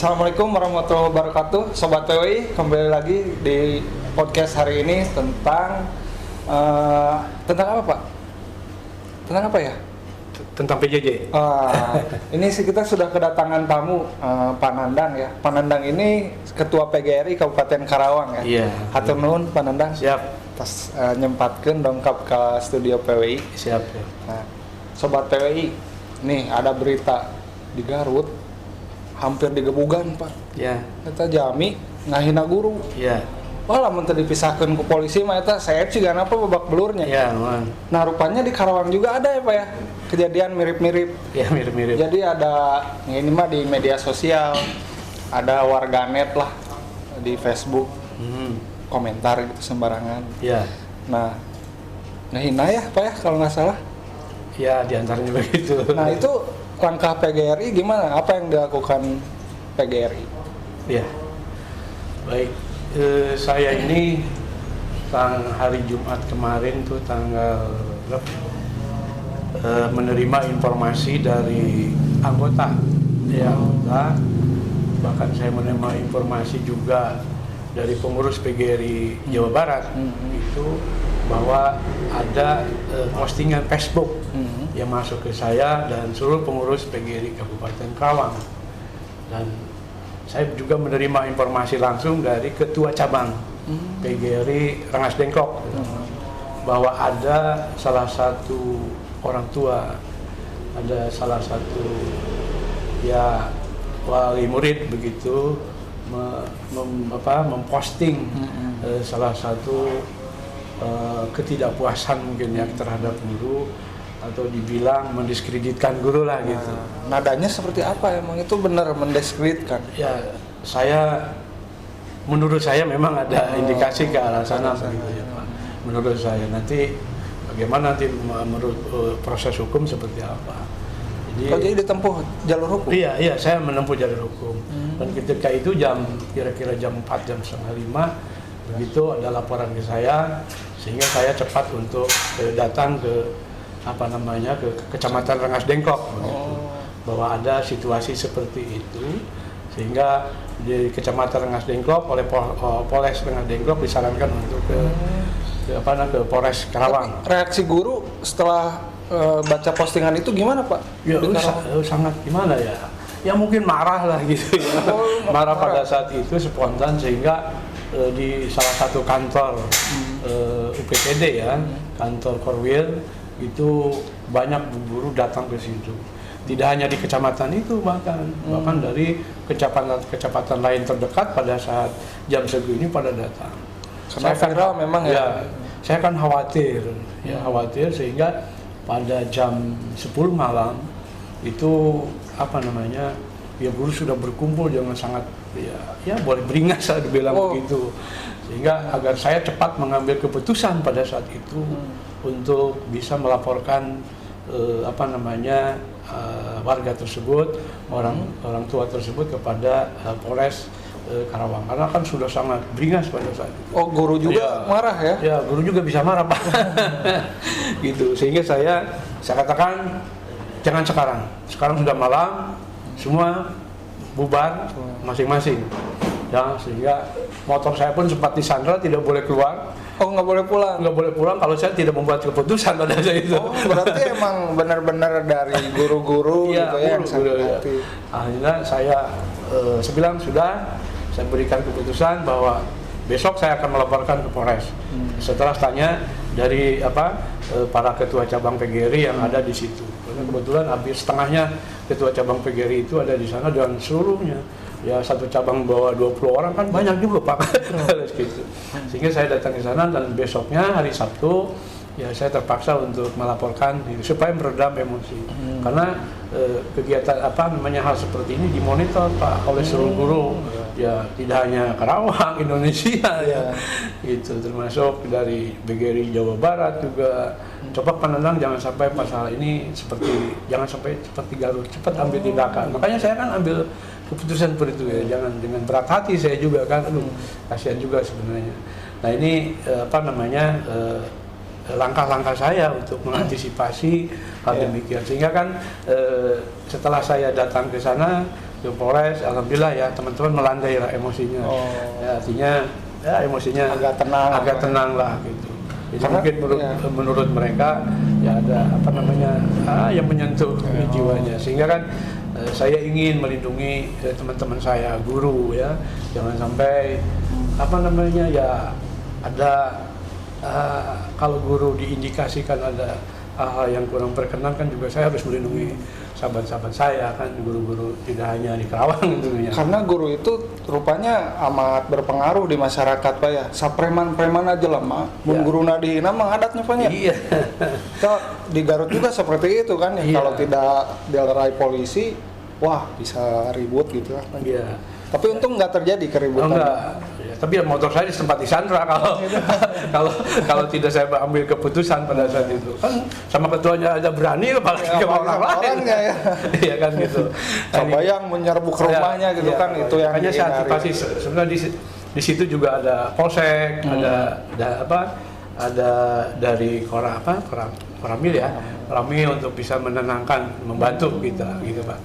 Assalamualaikum warahmatullahi wabarakatuh, Sobat PWI. Kembali lagi di podcast hari ini tentang apa Pak? Tentang apa ya? Tentang PJJ. Ini sih kita sudah kedatangan tamu Pak Nandang ya. Pak Nandang ini Ketua PGRI Kabupaten Karawang ya. Iya. Hatur nuhun Pak Nandang. Siap. Tas nyempatkeun dongkap ke studio PWI. Siap ya. Nah, Sobat PWI, nih ada berita di Garut hampir digebugan Pak. Ya. Eta jami ngahina guru. Ya. Wah, lamun teu dipisahkeun ku polisi mah eta saeb siga apa babak belurnya. Ya, man. Nah, rupanya di Karawang juga ada ya Pak ya. Kejadian mirip-mirip. Ya, mirip-mirip. Jadi ada ini mah di media sosial, ada warganet lah di Facebook komentar gitu sembarangan. Ya. Nah, ngehina ya Pak ya kalau nggak salah. Ya, diantaranya begitu. Nah, itu langkah PGRI gimana? Apa yang dilakukan PGRI? Ya. Baik. Saya ini hari Jumat kemarin tuh tanggal menerima informasi dari anggota. Ya, anggota. Bahkan saya menerima informasi juga dari pengurus PGRI Jawa Barat itu bahwa ada postingan Facebook yang masuk ke saya dan seluruh pengurus PGRI Kabupaten Karawang. Dan saya juga menerima informasi langsung dari Ketua Cabang PGRI Rengas Dengklok bahwa ada salah satu orang tua, ada salah satu ya wali murid begitu memposting salah satu ketidakpuasan mungkin ya terhadap guru atau dibilang mendiskreditkan guru lah gitu. Nadanya seperti apa emang itu benar mendiskreditkan? Ya, menurut saya memang ada indikasi ke arah sana begitu ya Pak. Menurut saya nanti bagaimana nanti menurut proses hukum seperti apa. Jadi ditempuh jalur hukum? Iya, saya menempuh jalur hukum. Dan ketika itu kira-kira jam 4, jam setengah 5 begitu ada laporan ke saya sehingga saya cepat untuk datang ke ke Kecamatan Rengas Dengklok bahwa ada situasi seperti itu sehingga di Kecamatan Rengas Dengklok oleh Polres Rengas Dengklok disarankan untuk ke Polres Karawang. Reaksi guru setelah baca postingan itu gimana Pak? Ya sangat gimana ya? Ya mungkin marah lah gitu ya. Marah pada saat itu spontan sehingga di salah satu kantor UPTD ya, kantor Korwil itu banyak guru datang ke situ. Tidak hanya di kecamatan itu bahkan dari kecamatan lain terdekat pada saat jam segini pada datang. Karena viral memang ya. Saya kan khawatir sehingga pada jam 10 malam itu ya guru sudah berkumpul jangan sangat ya boleh beringas lah dibilang begitu. Sehingga agar saya cepat mengambil keputusan pada saat itu untuk bisa melaporkan warga tersebut, orang tua tersebut kepada Polres Karawang karena kan sudah sangat beringas pada saat itu. Oh, guru juga marah ya? Ya, guru juga bisa marah Pak. Gitu. Sehingga saya katakan jangan sekarang. Sekarang sudah malam, semua bubar masing-masing. Ya, sehingga motor saya pun sempat disandra, tidak boleh keluar. Oh, nggak boleh pulang? Nggak boleh pulang kalau saya tidak membuat keputusan pada saat itu. Oh, berarti emang benar-benar dari guru-guru ya, gitu ya yang sakit hati. Akhirnya saya bilang sudah, saya berikan keputusan bahwa besok saya akan melaporkan ke Polres. Setelah tanya dari para ketua cabang PGRI yang ada di situ. Karena kebetulan hampir setengahnya ketua cabang PGRI itu ada di sana dan seluruhnya. Ya satu cabang bawa 20 orang kan banyak juga Pak. Gitu. Sehingga saya datang ke sana dan besoknya hari Sabtu ya saya terpaksa untuk melaporkan supaya meredam emosi. Karena kegiatan hal seperti ini dimonitor Pak oleh seluruh guru. Ya tidak hanya Karawang, Indonesia ya. Gitu termasuk dari PGRI Jawa Barat juga. Coba Nandang jangan sampai masalah ini jangan sampai seperti Garut, cepat ambil tindakan. Makanya saya kan ambil keputusan seperti itu ya, jangan dengan berat hati saya juga kan, kasihan juga sebenarnya. Nah ini langkah-langkah saya untuk mengantisipasi hal demikian. Sehingga kan setelah saya datang ke sana, ke Polres, alhamdulillah ya teman-teman melandai lah emosinya. Ya, artinya ya emosinya agak tenang lah gitu. Jadi Karena, mungkin menurut mereka ya ada apa namanya yang menyentuh jiwanya, sehingga kan saya ingin melindungi teman-teman saya guru ya, jangan sampai apa namanya ya ada kalau guru diindikasikan ada hal-hal yang kurang berkenan kan juga saya harus melindungi sahabat-sahabat saya kan, guru-guru tidak hanya di Karawang tentunya. Karena guru itu rupanya amat berpengaruh di masyarakat Pak ya. Sapreman-preman aja lah Mak. Mun guruna dihina mah adatnya Pak ya. Iya. Kita di Garut juga seperti itu kan ya. Iya. Kalau tidak dilerai polisi, wah bisa ribut gitu lah. Iya. Tapi untung nggak terjadi keributan. Enggak. Ya, tapi ya motor saya di tempat disandra kalau tidak saya ambil keputusan pada saat itu. Kan sama ketuanya aja berani apalagi Ya, sama orang lain. ya. Iya kan gitu. Kebayang menyerbu ke rumahnya gitu kan, itu yang hanya saya dihindari. antisipasi. Sebenarnya di situ juga ada polsek, ada dari Koramil ya, Koramil untuk bisa menenangkan, membantu kita gitu Pak.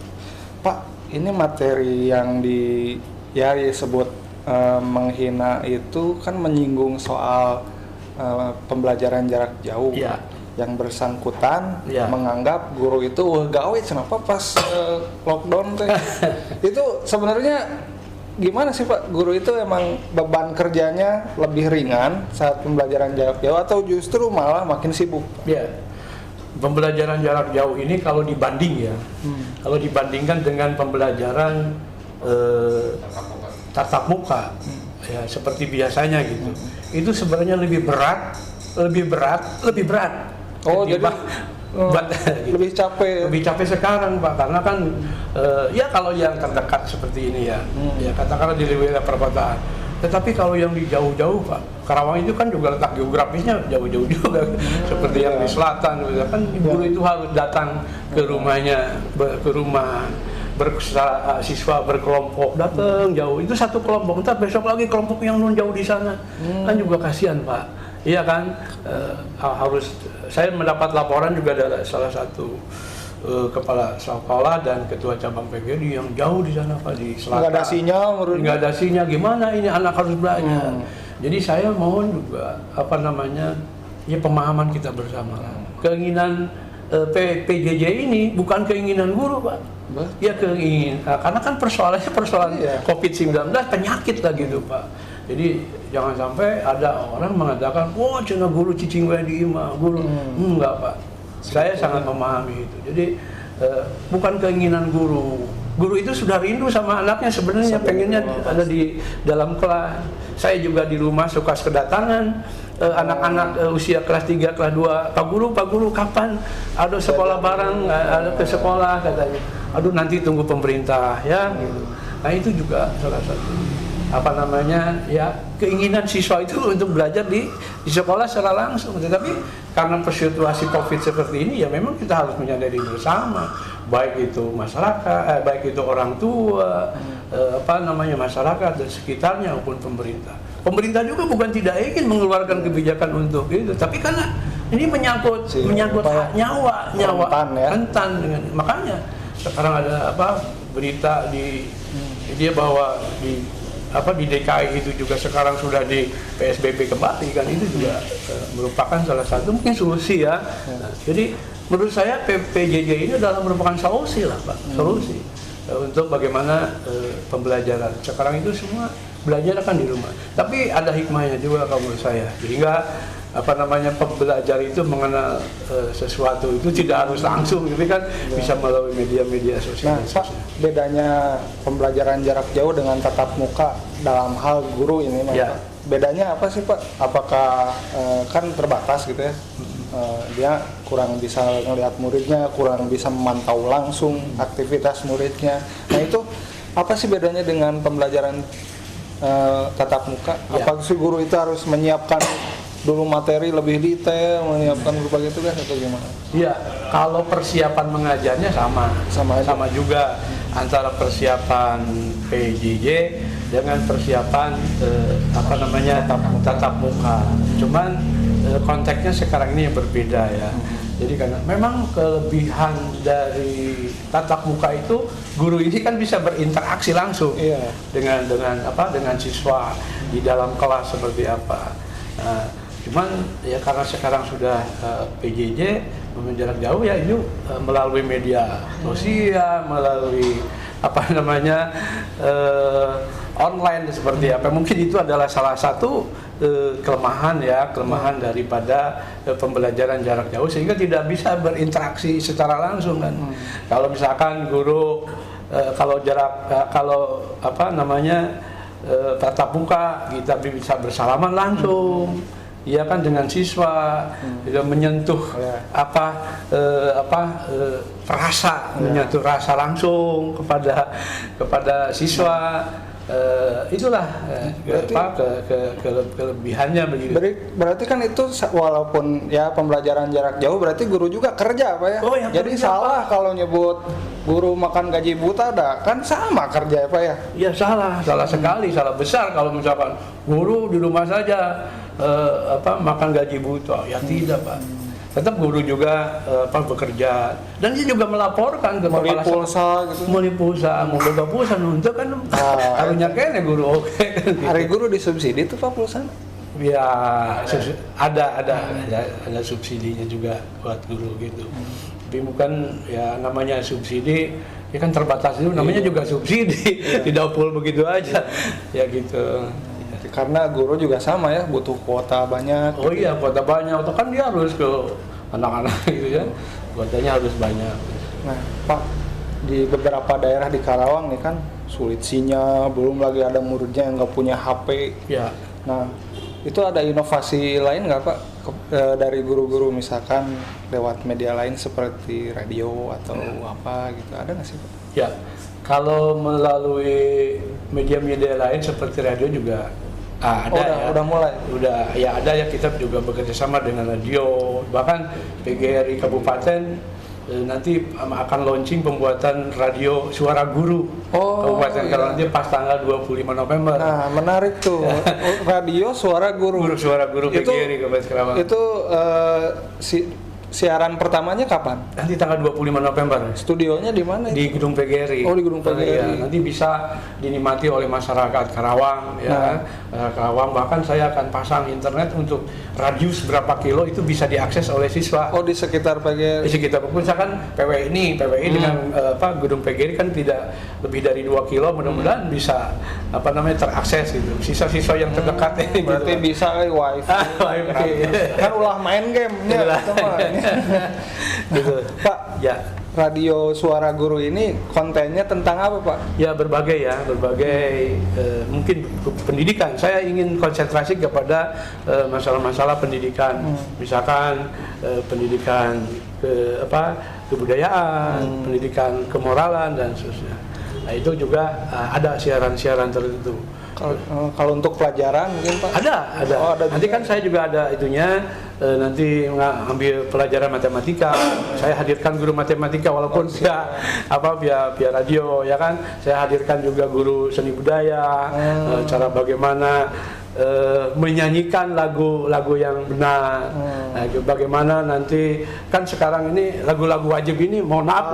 Pak, ini materi yang disebut menghina itu kan menyinggung soal pembelajaran jarak jauh. Iya. Yang bersangkutan Iya. menganggap guru itu gawe kenapa pas lockdown teh. Itu sebenarnya gimana sih Pak? Guru itu emang beban kerjanya lebih ringan saat pembelajaran jarak jauh atau justru malah makin sibuk? Ya, pembelajaran jarak jauh ini kalau dibanding ya, kalau dibandingkan dengan pembelajaran tatap muka, ya seperti biasanya gitu, itu sebenarnya lebih berat. Oh, jadi lebih capek. Lebih capek sekarang Pak, karena kan ya kalau yang terdekat seperti ini ya, ya katakanlah di wilayah perkotaan. Tetapi kalau yang di jauh-jauh Pak, Karawang itu kan juga letak geografisnya jauh-jauh juga, seperti yang di selatan, kan guru itu harus datang ke rumahnya, ke rumah siswa berkelompok datang jauh, itu satu kelompok, entar besok lagi kelompok yang non jauh di sana, kan juga kasihan Pak. Iya kan, harus saya mendapat laporan juga dari salah satu kepala sekolah dan ketua cabang PGRI yang jauh di sana Pak, di selatan. Nggak ada sinyal, nggak ada sinyal, gimana ini anak harus belajar. Jadi saya mohon juga apa namanya ya pemahaman kita bersama. Keinginan PJJ ini bukan keinginan guru Pak. Ya karena kan persoalan COVID-19 penyakit lah gitu Pak. Jadi jangan sampai ada orang mengatakan, wah cina guru cicing di imah, guru. Enggak Pak, saya sangat memahami itu. Jadi bukan keinginan guru. Guru itu sudah rindu sama anaknya sebenarnya, pengennya ada di dalam kelas. Saya juga di rumah suka kedatangan anak-anak usia kelas 3, kelas 2, Pak Guru kapan ada sekolah bareng, ada ke sekolah katanya. Aduh nanti tunggu pemerintah ya gitu. Nah itu juga salah satu apa namanya ya keinginan siswa itu untuk belajar di sekolah secara langsung. Tetapi karena situasi COVID seperti ini ya memang kita harus menyadari bersama, baik itu masyarakat, baik itu orang tua, masyarakat dan sekitarnya maupun pemerintah. Pemerintah juga bukan tidak ingin mengeluarkan kebijakan untuk itu, tapi karena ini menyangkut nyawa rentan dengan, makanya sekarang ada berita di dia bahwa di DKI itu juga sekarang sudah di PSBB kembali kan, itu juga merupakan salah satu mungkin solusi ya. Nah, jadi menurut saya PJJ ini adalah merupakan solusi lah Pak, solusi untuk bagaimana pembelajaran. Sekarang itu semua belajar akan di rumah. Tapi ada hikmahnya juga kalau menurut saya. Sehingga pembelajar itu mengenal sesuatu itu tidak harus langsung, tapi kan bisa melalui media-media sosial. Nah, Pak, bedanya pembelajaran jarak jauh dengan tatap muka dalam hal guru ini, Pak. Bedanya apa sih, Pak? Apakah kan terbatas gitu ya? Dia kurang bisa melihat muridnya, kurang bisa memantau langsung aktivitas muridnya. Nah, itu apa sih bedanya dengan pembelajaran tatap muka? Apakah si guru itu harus menyiapkan dulu materi lebih detail, menyiapkan berupa gitu kan atau gimana? Iya, kalau persiapan mengajarnya sama juga antara persiapan PJJ dengan persiapan tatap muka. Cuman konteksnya sekarang ini yang berbeda ya. Jadi karena memang kelebihan dari tatap muka itu, guru ini kan bisa berinteraksi langsung dengan siswa di dalam kelas seperti apa. Nah, cuman ya karena sekarang sudah PJJ pembelajaran jarak jauh ya, ini melalui media sosial, melalui online seperti apa. Mungkin itu adalah salah satu kelemahan daripada pembelajaran jarak jauh, sehingga tidak bisa berinteraksi secara langsung kan. Kalau misalkan guru tatap muka, kita bisa bersalaman langsung. Iya kan, dengan siswa, menyentuh menyentuh rasa langsung kepada siswa. Itulah kelebihannya begitu. Berarti kan itu walaupun ya pembelajaran jarak jauh, berarti guru juga kerja Pak ya. Oh, ya, jadi kerja, salah Pak. Kalau nyebut guru makan gaji buta, kan sama kerja Pak ya. Ya salah sekali, salah besar kalau misalkan guru di rumah saja makan gaji buta. Ya tidak Pak. Tetap guru juga bekerja, dan dia juga melaporkan ke kepala pulsa gitu. Meli pulsa, mau boga pulsa nuntut kan harusnya kene guru oke. Hari guru disubsidi tuh Pak pulsa? Ya ada subsidinya juga buat guru gitu. Tapi bukan ya namanya subsidi ya kan terbatas itu, namanya juga subsidi. Tidak full begitu aja. Ya gitu. Karena guru juga sama ya, butuh kuota banyak. Oh iya, kuota banyak. Atau kan dia harus ke anak-anak gitu ya. Kuotanya harus banyak. Nah, Pak, di beberapa daerah di Karawang nih kan sulit sinyal, belum lagi ada muridnya yang nggak punya HP. Ya. Nah, itu ada inovasi lain nggak Pak dari guru-guru, misalkan lewat media lain seperti radio atau apa gitu, ada nggak sih Pak? Ya, kalau melalui media-media lain seperti radio juga ada udah mulai. Udah ya, ada ya, kita juga bekerja sama dengan radio, bahkan PGRI Kabupaten nanti akan launching pembuatan radio suara guru Kabupaten Karawang nanti pas tanggal 25 November. Nah, menarik tuh. Radio suara guru. Suara guru PGRI Kabupaten Karawang. Itu siaran pertamanya kapan? Nanti tanggal 25 November. Studionya di mana? Di Gedung PGRI. Oh, di Gedung PGRI. Ya, nanti bisa dinikmati oleh masyarakat Karawang ya. Karawang, bahkan saya akan pasang internet untuk radius berapa kilo itu bisa diakses oleh siswa. Oh, di sekitar PGRI. Di sekitar, misalkan PWI dengan Gedung PGRI kan tidak lebih dari 2 kilo, mudah-mudahan bisa terakses gitu. Siswa-siswa yang terdekat ini berarti gitu. Bisa wifi. Kan ulah main game-nya gitu. Pak, ya. Radio Suara Guru ini kontennya tentang apa Pak? Ya berbagai mungkin pendidikan. Saya ingin konsentrasi kepada masalah-masalah pendidikan, misalkan pendidikan kebudayaan, pendidikan kemoralan dan seterusnya. Nah itu juga ada siaran-siaran tertentu. Kalau untuk pelajaran mungkin Pak? Ada. Oh, ada nanti kan saya juga ada itunya, nanti ambil pelajaran matematika. Saya hadirkan guru matematika walaupun via radio ya kan. Saya hadirkan juga guru seni budaya, cara bagaimana menyanyikan lagu-lagu yang benar. Nah, bagaimana nanti kan sekarang ini lagu-lagu wajib ini, mohon maaf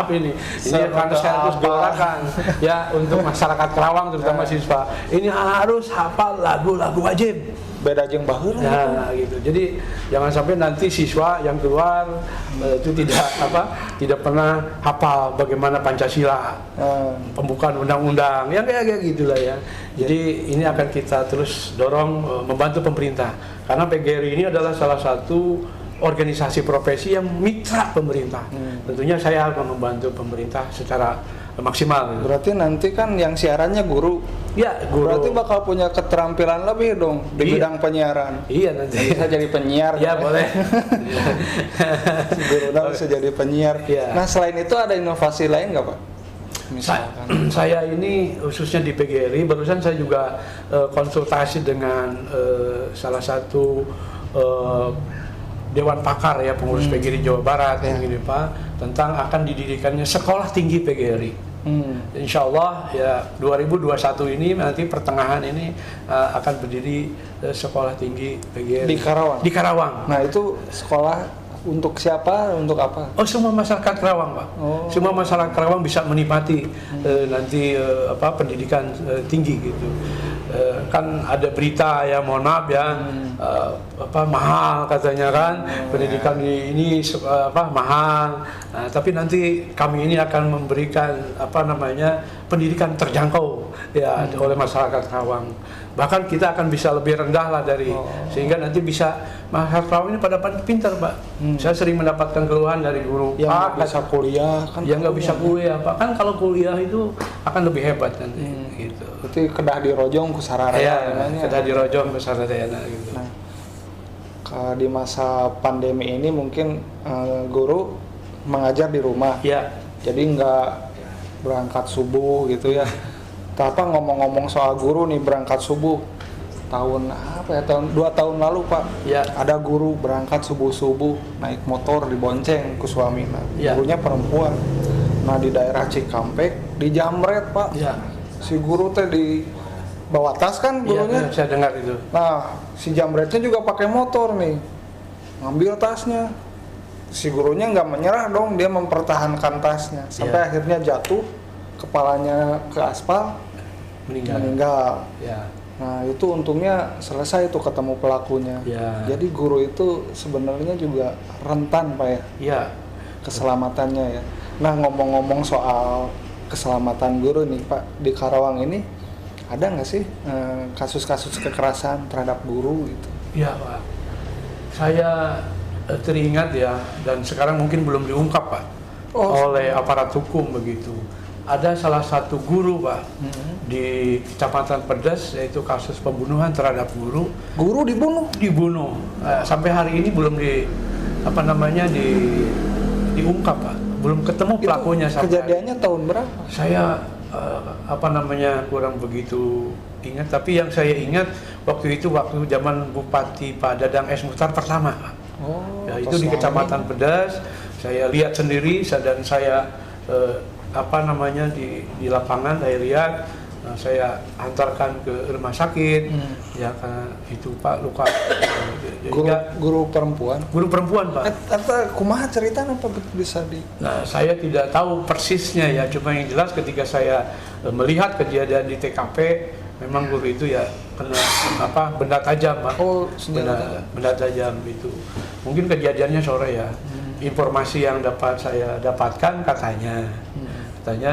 ini karena saya harus gelorakan ya untuk masyarakat Karawang terutama siswa. Ini harus hafal lagu-lagu wajib. Beda jeung baheula. Nah, gitu. Jadi jangan sampai nanti siswa yang keluar itu tidak pernah hafal bagaimana Pancasila, pembukaan undang-undang, yang kayak gitulah ya. Jadi ini akan kita terus dorong, membantu pemerintah, karena PGRI ini adalah salah satu organisasi profesi yang mitra pemerintah. Tentunya saya akan membantu pemerintah secara maksimal. Berarti nanti kan yang siarannya guru. Ya, guru. Berarti bakal punya keterampilan lebih dong di bidang penyiaran. Iya, nanti bisa jadi penyiar. Iya, boleh. Guru bisa jadi penyiar. Ya. Nah, selain itu ada inovasi lain nggak Pak? Misalkan saya ini khususnya di PGRI, barusan saya juga konsultasi dengan salah satu Dewan Pakar ya, pengurus PGRI Jawa Barat ini Pak, tentang akan didirikannya sekolah tinggi PGRI. Insya Allah ya 2021 ini nanti pertengahan ini akan berdiri sekolah tinggi PGRI di Karawang. Di Karawang. Nah itu sekolah Untuk siapa? Untuk apa? Oh, semua masyarakat Karawang, Pak. Oh. Semua masyarakat Karawang bisa menikmati nanti pendidikan tinggi gitu. Kan ada berita ya, mohon maaf ya, mahal katanya kan, pendidikan ini mahal. Nah, tapi nanti kami ini akan memberikan pendidikan terjangkau ya oleh masyarakat Karawang. Bahkan kita akan bisa lebih rendah lah dari sehingga nanti bisa masyarakat Karawang ini pada pintar, Pak. Saya sering mendapatkan keluhan dari guru yang Pak, nggak bisa kuliah kan? yang nggak bisa kuliah, Pak. Kan kalau kuliah itu akan lebih hebat nanti gitu. Berarti kedah dirojong ku sararea Ya, namanya. kita dirojong ke sararea gitu. Nah, di masa pandemi ini mungkin guru mengajar di rumah. Ya, Jadi nggak berangkat subuh gitu ya. Apa ngomong-ngomong soal guru nih berangkat subuh tahun 2 tahun lalu Pak, ya, ada guru berangkat subuh naik motor dibonceng ke suaminya, Ya. gurunya perempuan. Nah di daerah Cikampek dijamret Pak, ya, si guru teh di bawa tas kan gurunya. ya, saya dengar itu. Nah si jamretnya juga pakai motor nih, ngambil tasnya. Si gurunya nggak menyerah dong, dia mempertahankan tasnya sampai akhirnya jatuh, kepalanya ke aspal, meninggal. Ya, Nah itu untungnya selesai tuh ketemu pelakunya. ya, Jadi guru itu sebenarnya juga rentan Pak ya, ya, keselamatannya ya. Nah ngomong-ngomong soal keselamatan guru nih Pak, di Karawang ini ada nggak sih kasus-kasus kekerasan terhadap guru gitu? ya, Pak. Saya teringat ya, dan sekarang mungkin belum diungkap, Pak, oleh aparat hukum begitu. Ada salah satu guru, Pak, di Kecamatan Pedes, yaitu kasus pembunuhan terhadap guru. Guru dibunuh? Sampai hari ini belum diungkap, Pak. Belum ketemu pelakunya. Kejadiannya tahun berapa? Saya kurang begitu ingat, tapi yang saya ingat waktu zaman Bupati Pak Dadang S. Muchtar pertama, Pak. Ya, itu di Kecamatan Pedas. Saya lihat sendiri dan saya di lapangan saya lihat. Saya antarkan ke rumah sakit ya, karena itu Pak luka. Guru perempuan Pak. Atau kumaha cerita apa bisa di? Nah, saya tidak tahu persisnya ya, cuma yang jelas ketika saya melihat kejadian di TKP, memang guru itu ya kena benda tajam, Pak. Oh, senjata. Benda tajam itu. Mungkin kejadiannya sore ya. Informasi yang saya dapatkan katanya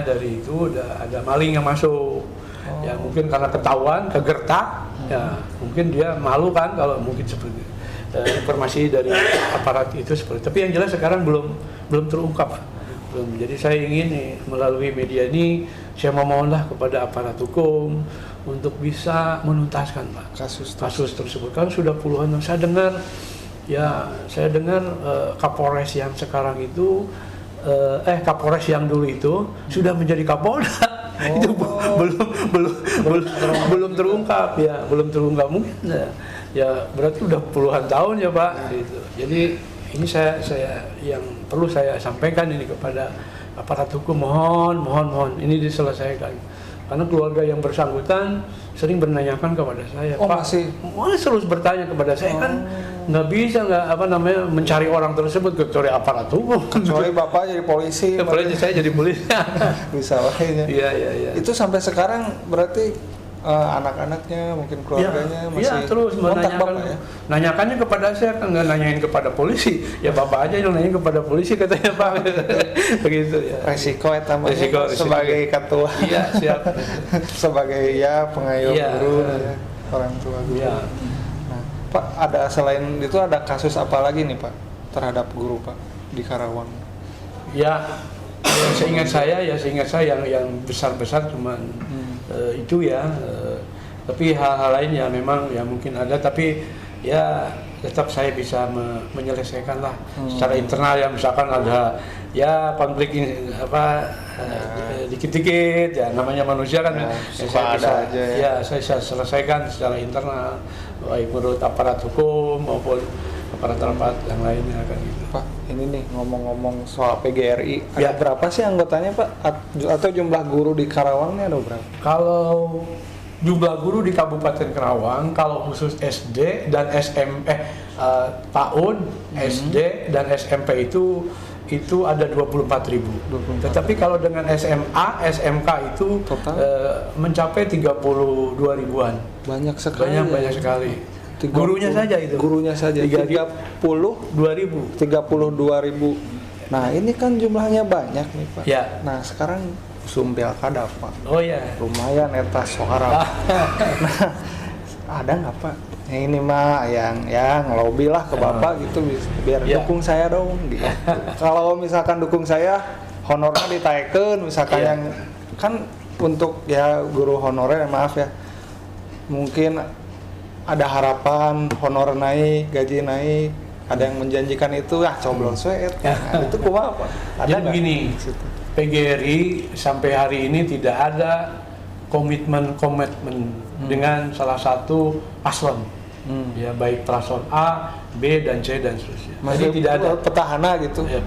dari itu ada maling yang masuk. Ya mungkin karena ketahuan, kegertak, ya mungkin dia malu kan kalau mungkin seperti informasi dari aparat itu seperti. Tapi yang jelas sekarang belum terungkap, Pak. Belum. Jadi saya ingin melalui media ini saya memohonlah kepada aparat hukum untuk bisa menuntaskan, Pak, kasus tersebut. Kan sudah puluhan tahun saya dengar Kapolres yang sekarang itu Kapolres yang dulu itu sudah menjadi Kapolda. Itu belum terungkap ya, mungkin ya berarti udah puluhan tahun ya, Pak, gitu. Jadi ini saya yang perlu saya sampaikan ini kepada aparat hukum, mohon ini diselesaikan, karena keluarga yang bersangkutan sering menanyakan kepada saya, Pak, masih terus bertanya kepada saya, kan nggak bisa mencari orang tersebut kecuali aparat hukum, kecuali Bapak jadi polisi, saya jadi polisi. Bisa wahnya. Iya. Itu sampai sekarang berarti anak-anaknya mungkin keluarganya masih terus nanyakannya kepada saya, kan nggak nanyain kepada polisi, ya Bapak aja yang nanyain kepada polisi katanya, Pak. Begitu ya. Resiko sebagai ketua. Iya, siap. Sebagai pengayom guru, orang tua guru. Ya. Nah, Pak, ada selain itu ada kasus apa lagi nih, Pak, terhadap guru, Pak, di Karawang? Ya, seingat saya yang besar-besar cuman itu ya, tapi hal-hal lain ya memang ya mungkin ada, tapi ya tetap saya bisa menyelesaikan lah secara internal ya, misalkan ada ya konflik dikit-dikit ya, namanya manusia kan saya bisa selesaikan secara internal, baik menurut aparat hukum maupun aparat yang lainnya kan gitu. Pak, ini nih ngomong-ngomong soal PGRI, ada berapa sih anggotanya, Pak? Atau jumlah guru di Karawangnya ada berapa? Kalau jumlah guru di Kabupaten Karawang kalau khusus SD dan PAUD, SD dan SMP itu ada 24.000. Tetapi kalau dengan SMA, SMK itu mencapai 32 ribuan. Banyak sekali. Banyak sekali. Gurunya saja itu. Gurunya saja 32.000. Nah, ini kan jumlahnya banyak nih, Pak. Ya. Nah, sekarang usum pilkada, Pak. Oh ya. Lumayan eta suara. Nah, ada nggak, Pak? Ya, ini mah yang ngelobi lah ke Bapak gitu biar dukung saya dong gitu. Kalau misalkan dukung saya, honornya ditaikkan misalkan yang kan untuk ya guru honorer, maaf ya. Mungkin ada harapan honor naik, gaji naik, ada yang menjanjikan itu, coblos we eta. Nah, itu kumaha, Pak? Ada jadi begini, PGRI sampai hari ini tidak ada komitmen dengan salah satu paslon. Ya, baik paslon A, B dan C dan seterusnya. Jadi tidak ada petahana gitu. Ya,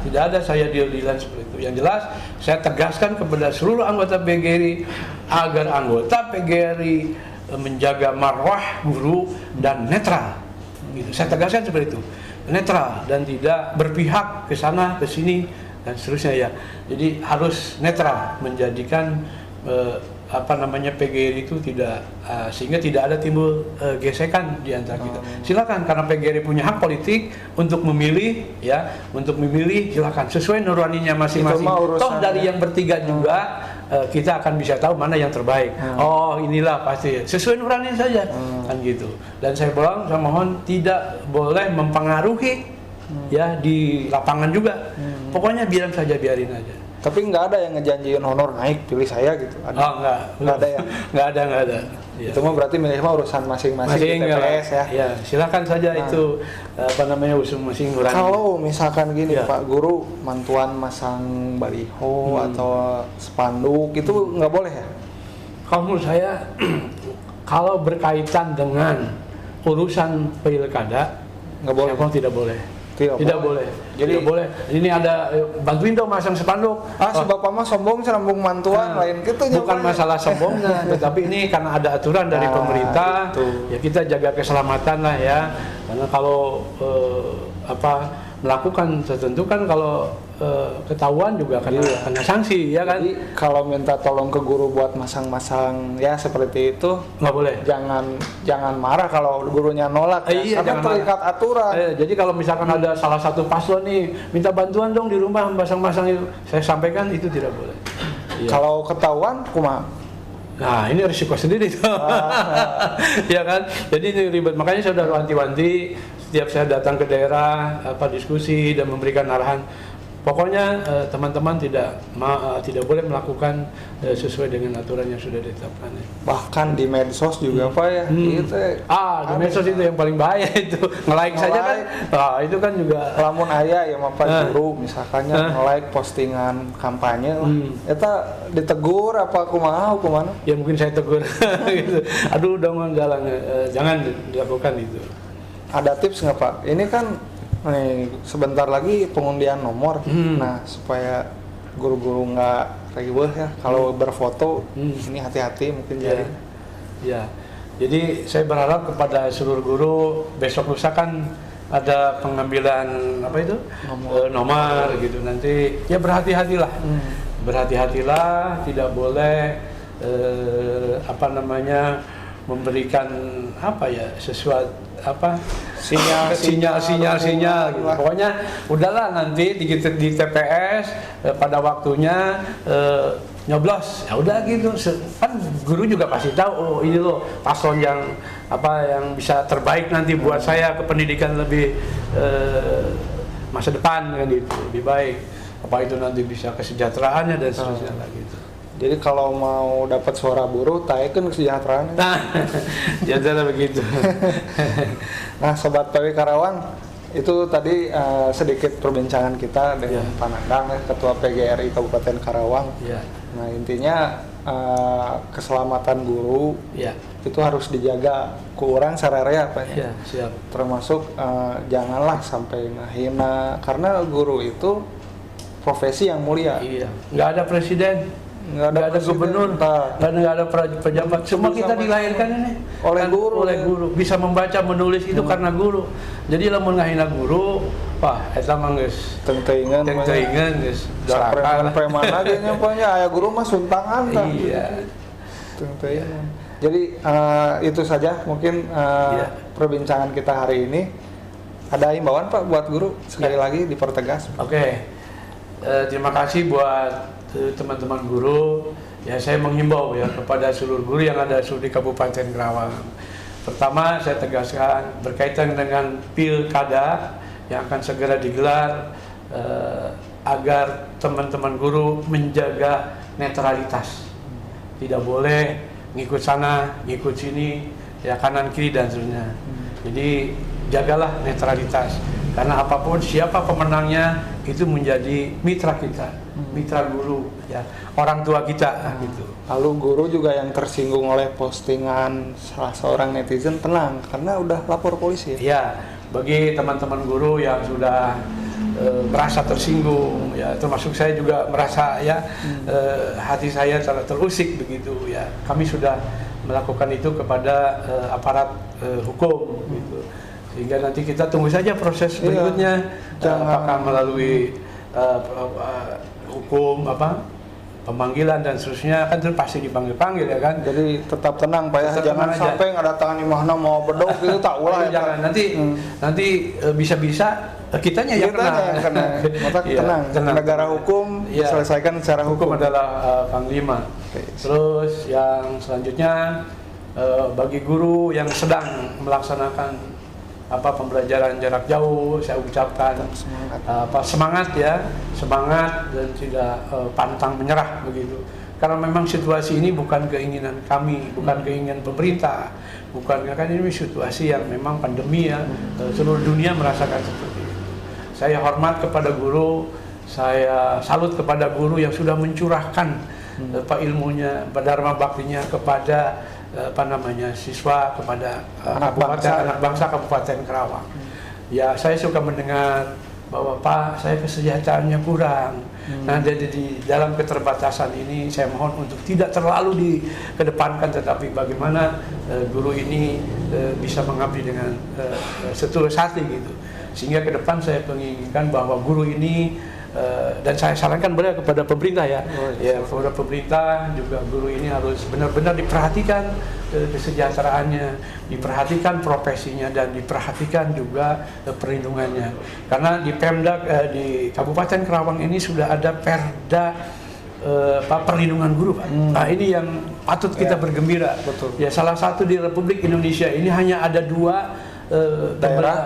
tidak ada saya deal-dealan seperti itu. Yang jelas saya tegaskan kepada seluruh anggota PGRI agar anggota PGRI menjaga marwah guru dan netral. Gitu. Saya tegaskan seperti itu. Netral dan tidak berpihak ke sana ke sini dan seterusnya ya. Jadi harus netral, menjadikan PGRI itu tidak sehingga tidak ada timbul gesekan di antara kita. Silakan, karena PGRI punya hak politik untuk memilih silakan sesuai nuraninya masing-masing. Toh dari yang bertiga juga kita akan bisa tahu mana yang terbaik. Oh, inilah pasti sesuai nurani saja kan gitu. Dan saya mohon tidak boleh mempengaruhi ya di lapangan juga. Pokoknya biarin aja. Tapi nggak ada yang ngejanjiin honor naik pilih saya gitu. Ada? Oh, nggak ada ya. Nggak ada. Ya. Itu mah berarti milih mah urusan masing-masing di TPS ya. Ya, silakan saja itu usung masing nurani. Kalau misalkan gini Pak Guru, mantuan masang baliho atau spanduk itu nggak boleh ya? Kalau menurut saya kalau berkaitan dengan urusan pilkada nggak boleh. Tidak boleh. Tidak boleh. Jadi tidak boleh. Ini ada bantuin dong masang spanduk. Sebab mah sombong serambung mantuan lain gitu. Bukan masalah sombongnya, tetapi ini karena ada aturan dari pemerintah. Ya kita jaga keselamatan lah ya. Karena kalau melakukan tertentu kan kalau ketahuan juga kena sanksi ya kan. Jadi kalau minta tolong ke guru buat masang-masang ya seperti itu nggak boleh. Jangan marah kalau gurunya nolak. Karena terikat aturan. Jadi kalau misalkan ada salah satu paslon nih minta bantuan dong di rumah masang-masang itu, saya sampaikan itu tidak boleh. Kalau ketahuan kumaha? Nah, ini risiko sendiri tuh. Ya kan? Jadi ini ribet. Makanya saya sudah wanti-wanti setiap saya datang ke daerah diskusi dan memberikan arahan. Pokoknya teman-teman tidak boleh melakukan sesuai dengan aturan yang sudah ditetapkan. Bahkan di medsos juga Pak ya. Gitu. Di medsos itu yang paling bahaya itu. Nge-like saja kan. Itu kan juga lamun aya ya Pak guru misalkannya nge-like postingan kampanye eta ditegur apa kumaha hukumanna? Ya mungkin saya tegur gitu. Aduh dong jangan dilakukan itu. Ada tips nggak Pak? Ini kan sebentar lagi pengundian nomor. Nah, supaya guru-guru nggak ribet ya kalau berfoto, ini hati-hati mungkin jadi. Ya. Jadi saya berharap kepada seluruh guru besok lusa kan ada pengambilan nomor gitu. Nanti ya berhati-hatilah. Berhati-hatilah, tidak boleh memberikan sesuatu sinyal gitu. Pokoknya udahlah nanti di TPS pada waktunya nyoblos. Ya udah gitu. Kan guru juga pasti tahu ini loh paslon yang bisa terbaik nanti buat saya ke pendidikan lebih masa depan kan gitu, lebih baik. Apa itu nanti bisa kesejahteraannya dan seterusnya gitu. Jadi kalau mau dapat suara buruh, taekeun kesejahteraan. Jadi begitu. Nah, Sobat PW Karawang, itu tadi sedikit perbincangan kita dengan Pak Nandang, Ketua PGRI Kabupaten Karawang. Nah, intinya keselamatan guru itu harus dijaga. Kurang sararea Pak. Siap. Termasuk janganlah sampai menghina, karena guru itu profesi yang mulia. Nggak ada presiden. nggak ada presiden, gubernur, nggak ada pejabat. Semua kita dilahirkan ini oleh kan, guru. oleh guru. Bisa membaca, menulis itu karena guru. Jadi lamun ngahina guru, wah eta mah geus tenteingan geus doraka. Preman aja nyapanya aya guru mah suntangan. Iya. Tenteingan. Jadi itu saja mungkin perbincangan kita hari ini. Ada himbauan Pak buat guru sekali lagi dipertegas. Oke. Terima kasih buat teman-teman guru. Ya, saya menghimbau ya kepada seluruh guru yang ada di Kabupaten Karawang. Pertama, saya tegaskan berkaitan dengan pilkada yang akan segera digelar, agar teman-teman guru menjaga netralitas. Tidak boleh ngikut sana, ngikut sini, ya kanan kiri dan seterusnya. Jadi jagalah netralitas. Karena apapun siapa pemenangnya itu menjadi mitra kita, mitra guru, ya orang tua kita, gitu. Lalu guru juga yang tersinggung oleh postingan salah seorang netizen tenang karena udah lapor polisi. Ya, bagi teman-teman guru yang sudah merasa tersinggung, ya termasuk saya juga merasa ya hati saya terusik begitu, ya kami sudah melakukan itu kepada aparat hukum, gitu. Sehingga nanti kita tunggu saja proses berikutnya, apakah melalui hukum pemanggilan dan seterusnya, kan itu pasti dipanggil ya kan. Jadi tetap tenang Pak ya, jangan sampai ngadatangan imahna mau bedog itu tak ulah ya. Jangan nanti bisa-bisa kitanya yang kena. Maka tenang. Negara hukum diselesaikan secara hukum. Adalah Panglima. Terus yang selanjutnya bagi guru yang sedang melaksanakan pembelajaran jarak jauh, saya ucapkan semangat dan tidak pantang menyerah begitu. Karena memang situasi ini bukan keinginan kami, bukan keinginan pemerintah, bukan kan ini situasi yang memang pandemi ya, seluruh dunia merasakan seperti itu. Saya hormat kepada guru, saya salut kepada guru yang sudah mencurahkan ilmunya, dharma baktinya kepada siswa, kepada anak bangsa Kabupaten Karawang. Ya, saya suka mendengar bahwa Pak, saya kesejahteraannya kurang. Nah, di dalam keterbatasan ini saya mohon untuk tidak terlalu dikedepankan, tetapi bagaimana guru ini bisa mengabdi dengan setulus hati gitu. Sehingga ke depan saya menginginkan bahwa guru ini dan saya sarankan kepada pemerintah kepada pemerintah juga guru ini harus benar-benar diperhatikan kesejahteraannya, diperhatikan profesinya dan diperhatikan juga perlindungannya. Karena di Pemda di Kabupaten Karawang ini sudah ada Perda perlindungan guru, Pak. Nah, ini yang patut kita bergembira. Betul. Ya, salah satu di Republik Indonesia ini hanya ada 2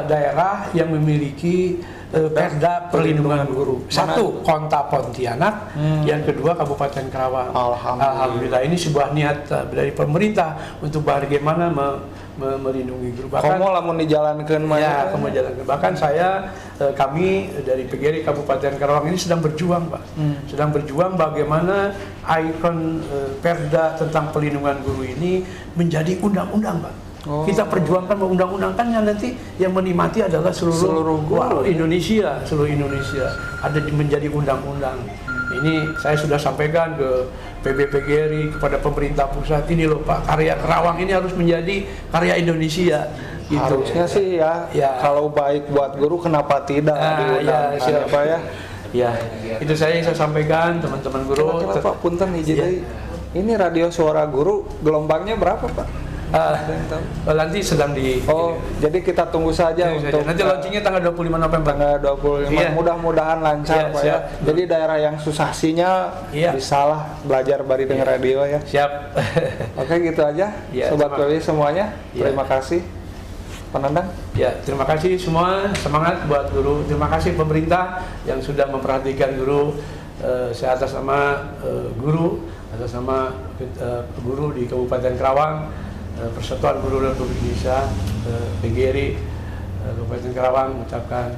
daerah yang memiliki Perda perlindungan guru. Satu Kota Pontianak, yang kedua Kabupaten Karawang. Alhamdulillah ini sebuah niat dari pemerintah untuk bagaimana melindungi guru. Bahkan lamun dijalankan bahkan kami dari PGRI Kabupaten Karawang ini sedang berjuang, Pak. Sedang berjuang bagaimana ikon Perda tentang perlindungan guru ini menjadi undang-undang, Pak. Kita perjuangkan undang-undang, kan yang nanti yang menikmati adalah seluruh guru Indonesia, seluruh Indonesia ada menjadi undang-undang. Ini saya sudah sampaikan ke PBPGRI, kepada pemerintah pusat, ini loh Pak, karya Karawang ini harus menjadi karya Indonesia. Gitu. Harusnya sih kalau baik buat guru kenapa tidak diundang? Pak ya? Ya, itu yang saya sampaikan teman-teman guru. Kira-kira Pak, punten hiji ini radio suara guru gelombangnya berapa Pak? Nanti sedang jadi kita tunggu saja untuk nanti launchingnya tanggal 25 November. Tanggal 25. Mudah-mudahan lancar Pak ya. Jadi daerah yang susah sinyal bisalah belajar bari dengan radio ya. Siap. Oke, gitu aja. Sobat PWI semuanya. Terima kasih. Penandang. Ya, terima kasih semua. Semangat buat guru. Terima kasih pemerintah yang sudah memperhatikan guru. Saya atas nama guru, atas nama guru di Kabupaten Karawang, Persatuan Guru Republik Indonesia, PGRI Kabupaten Karawang mengucapkan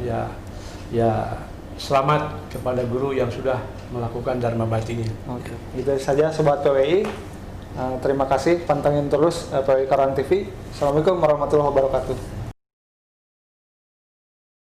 selamat kepada guru yang sudah melakukan dharma baktinya. Oke. Itu saja Sobat PWI. Terima kasih, pantengin terus PWI Karawang TV. Assalamualaikum warahmatullahi wabarakatuh.